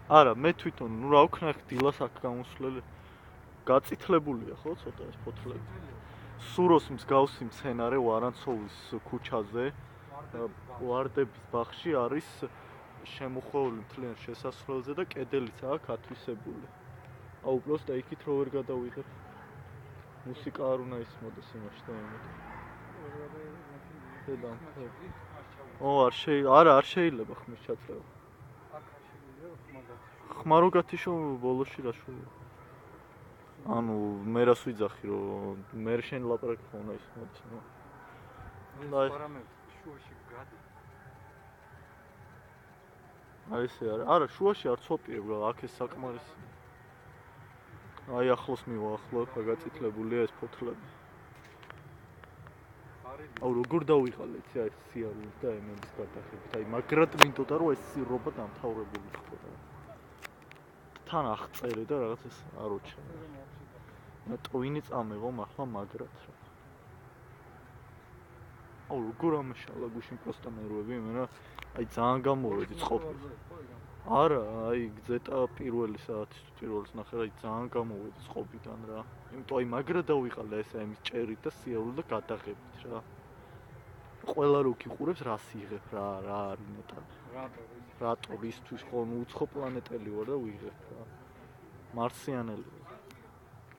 არა, მე თვითონ, ნუ რა ვქნა დილას აქ გამოსვლელი. გაწითლებულია ხო ცოტა ეს ფოთლები. სუროს მსგავსი მცენარე ვარანცოვის ქუჩაზე, ვარდების ბაღში არის შემოხვეული მთლიან შესასვლელზე და კედელიც აქვს ათვისებული. აუ, უბრალოდ იქით რო ვერ გადავიღებ. მუსიკა არ უნდა ისმოდეს იმაში და იმით. არა, არ შეიძლება ხმის ჩაწევა. ხმარო გათიშო ბოლოში რა შვია. ანუ მე რას ვიძახი რომ მე შენ ლაპარაკი ხო უნდა ისმოდეს, ნუ. აი ესე არა, შუაში არ ცოტიებ რა, აქ ეს საკმარისი. აი ახლოს მივაახლო, ხა გაწითლებულია ეს ფოთლები. აუ როგორ დავიღალე იცი აი სიარული და ემების გადახებით. აი მაგრად მინდოდა რომ ეს სირობა დამთავრებული ხდება. თან აღწერე და რაღაც ეს არ უჩვენე. ტვინი წამეღო ახლა მაგრად რა. აუ როგორ ამაშალა გუშინ პროსტა ნერვები მე აი ძალიან გამოვედი წყობილ. არა, აი გზეტა პირველი საათის პირველს ნახე რა, აი ძალიან გამოვედი წყობიდან რა. იმიტომ აი მაგრად დავიყალე ესე ამის ჭერით და სიარული და გადაღებით რა. ყველა რო გიყურებს რას იღებ რა არის ნეტარი. რატო ისთვის ხო უცხო პლანეტელი ვარ და ვიღებ რა. მარსიანელი